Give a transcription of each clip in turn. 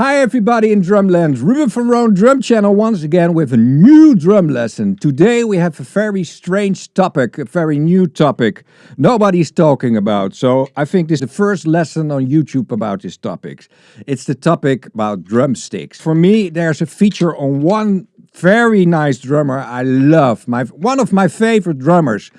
Hi everybody in Drumland, Ruben van Roon Drum Channel once again with a new drum lesson. Today we have a very strange topic, a very new topic nobody's talking about. So I think this is the first lesson on YouTube about this topic. It's the topic about drumsticks. For me, there's a feature on one very nice drummer I love, one of my favorite drummers.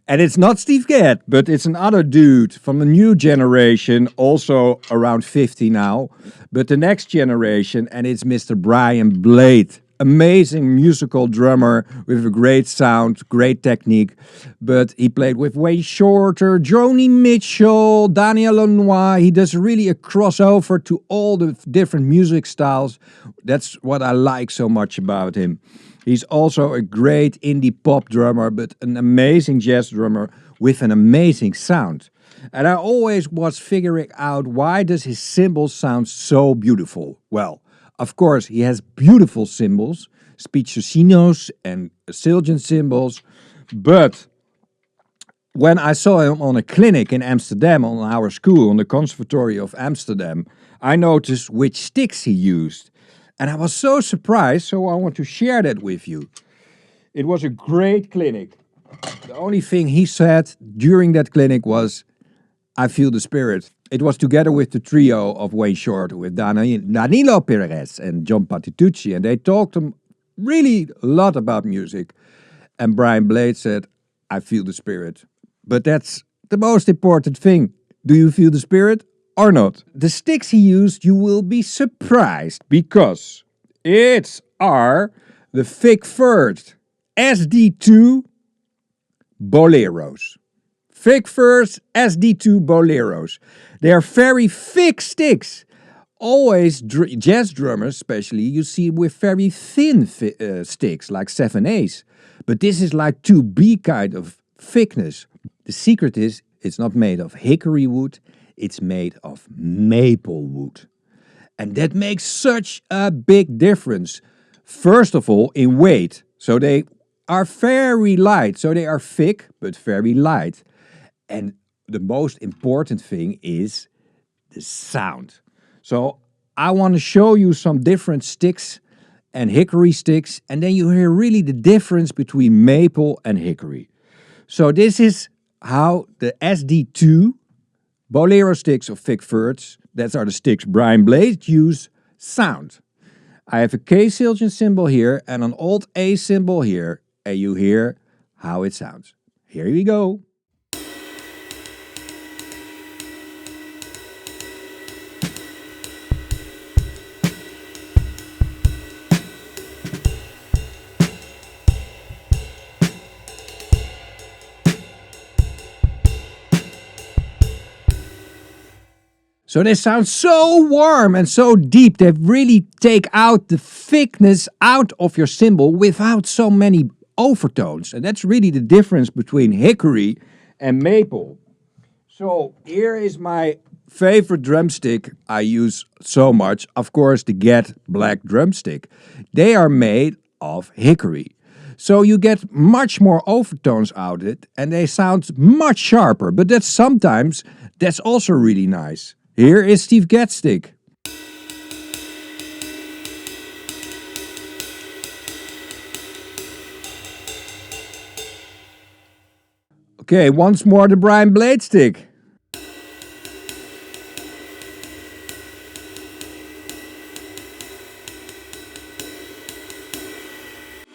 And it's not Steve Gadd, but it's another dude from the new generation, also around 50 now. But the next generation, and it's Mr. Brian Blade. Amazing musical drummer with a great sound, great technique. But he played with Wayne Shorter, Joni Mitchell, Daniel Lanois. He does really a crossover to all the different music styles. That's what I like so much about him. He's also a great indie pop drummer, but an amazing jazz drummer with an amazing sound. And I always was figuring out, why does his cymbals sound so beautiful? Well, of course, he has beautiful cymbals, Spicciosinos and Silgen cymbals. But when I saw him on a clinic in Amsterdam, on our school, on the Conservatory of Amsterdam, I noticed which sticks he used. And I was so surprised, so I want to share that with you. It was a great clinic. The only thing he said during that clinic was, I feel the spirit. It was together with the trio of Wayne Shorter, with Danilo Perez and John Patitucci, and they talked really a lot about music. And Brian Blade said, I feel the spirit. But that's the most important thing. Do you feel the spirit? Or not. The sticks he used, you will be surprised, because it's the thick first SD2 Boleros. Thick first SD2 Boleros. They are very thick sticks. Always jazz drummers, especially, you see with very thin sticks, like 7/8. But this is like 2B kind of thickness. The secret is, it's not made of hickory wood. It's made of maple wood. And that makes such a big difference. First of all, in weight. So they are very light. So they are thick, but very light. And the most important thing is the sound. So I want to show you some different sticks and hickory sticks. And then you hear really the difference between maple and hickory. So this is how the SD2 Bolero sticks of thick firsts, that are the sticks Brian Blade used, sound. I have a K Silgen cymbal here and an old A cymbal here, and you hear how it sounds. Here we go. So they sound so warm and so deep. They really take out the thickness out of your cymbal without so many overtones. And that's really the difference between hickory and maple. So here is my favorite drumstick I use so much. Of course, the GADD black drumstick. They are made of hickory. So you get much more overtones out of it and they sound much sharper. But that's also really nice. Here is Steve Gadd's stick. Okay, once more the Brian Blade stick.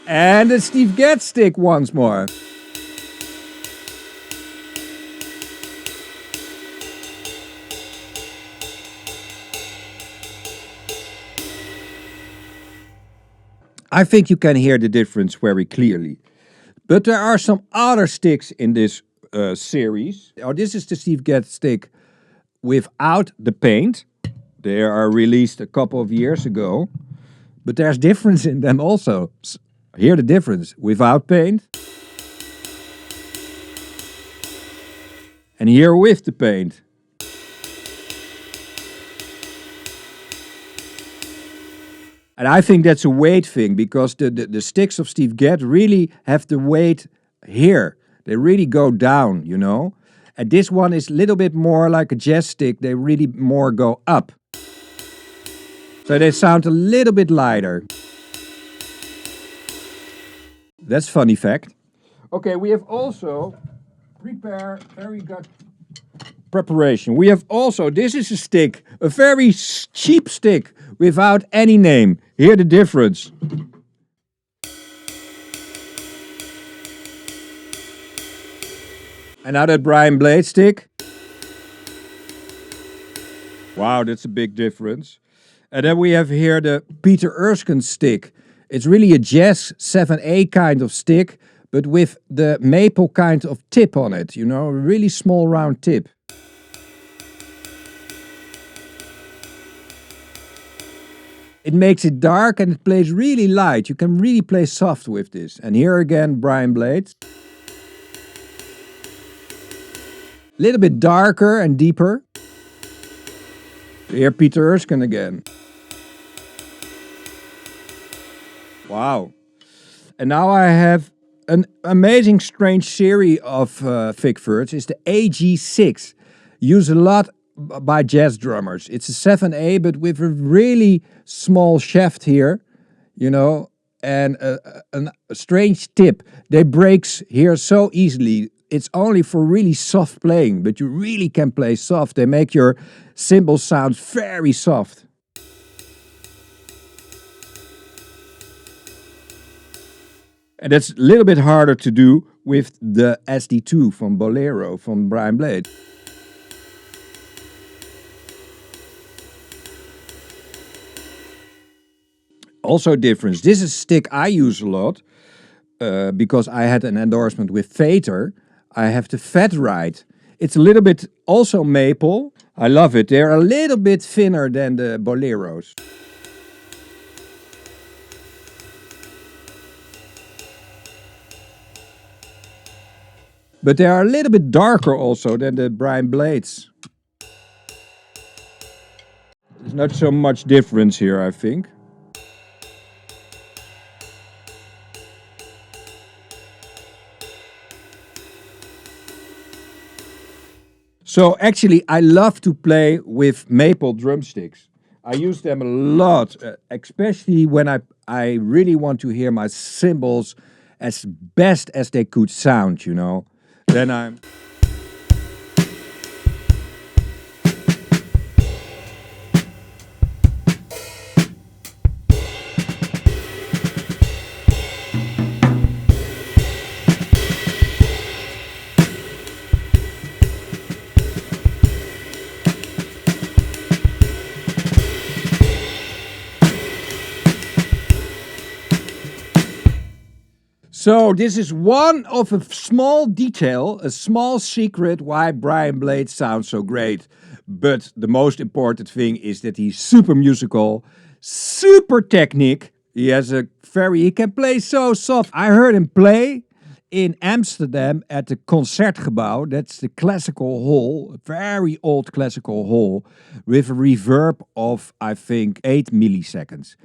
And the Steve Gadd stick once more. I think you can hear the difference very clearly. But there are some other sticks in this series. This is the Steve Gadd stick without the paint. They are released a couple of years ago. But there's difference in them also. Hear the difference. Without paint. And here with the paint. And I think that's a weight thing, because the sticks of Steve Gadd really have the weight here. They really go down, you know. And this one is a little bit more like a jazz stick. They really more go up. So they sound a little bit lighter. That's funny fact. Okay, we have also prepared very good preparation. We have also, this is a stick, a very cheap stick without any name. Hear the difference. And now that Brian Blade stick. Wow, that's a big difference. And then we have here the Peter Erskine stick. It's really a jazz 7A kind of stick, but with the maple kind of tip on it, you know, a really small round tip. It makes it dark and it plays really light. You can really play soft with this. And here again, Brian Blade. A little bit darker and deeper. Here Peter Erskine again. Wow. And now I have an amazing strange series of Vigfords. It's the AG6. Used a lot by jazz drummers. It's a 7A but with a really small shaft here, you know, and a strange tip. They breaks here so easily. It's only for really soft playing, but you really can play soft. They make your cymbal sound very soft. And that's a little bit harder to do with the SD2 from Bolero, from Brian Blade. Also difference. This is a stick I use a lot because I had an endorsement with Vater. I have the Fat Ride. It's a little bit also maple. I love it. They're a little bit thinner than the Boleros. But they are a little bit darker also than the Brian Blades. There's not so much difference here, I think. So actually I love to play with maple drumsticks. I use them a lot, especially when I really want to hear my cymbals as best as they could sound, you know. Then I'm... So this is one of a small detail, a small secret why Brian Blade sounds so great. But the most important thing is that he's super musical, super technique. He can play so soft. I heard him play in Amsterdam at the Concertgebouw. That's the classical hall, a very old classical hall with a reverb of, I think, 8 milliseconds.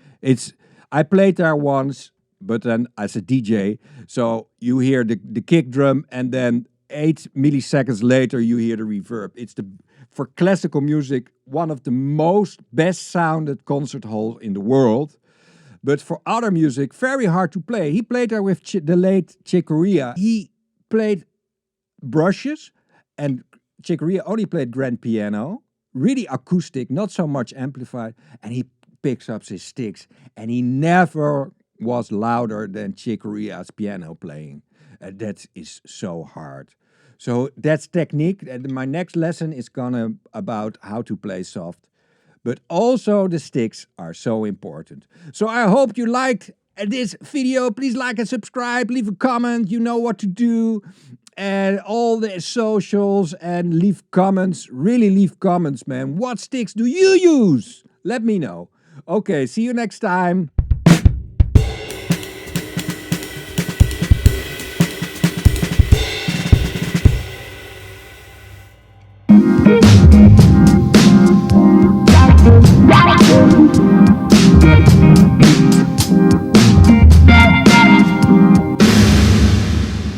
I played there once, but then as a DJ, so you hear the kick drum and then 8 milliseconds later you hear the reverb. It's for classical music, one of the most best sounded concert halls in the world. But for other music, very hard to play. He played there with the late Chick Corea. He played brushes and Chick Corea only played grand piano, really acoustic, not so much amplified, and he picks up his sticks and he never was louder than Chick Corea's piano playing. That is so hard. So that's technique. And my next lesson is about how to play soft. But also the sticks are so important. So I hope you liked this video. Please like and subscribe. Leave a comment. You know what to do. And all the socials, and leave comments. Really leave comments, man. What sticks do you use? Let me know. Okay, see you next time.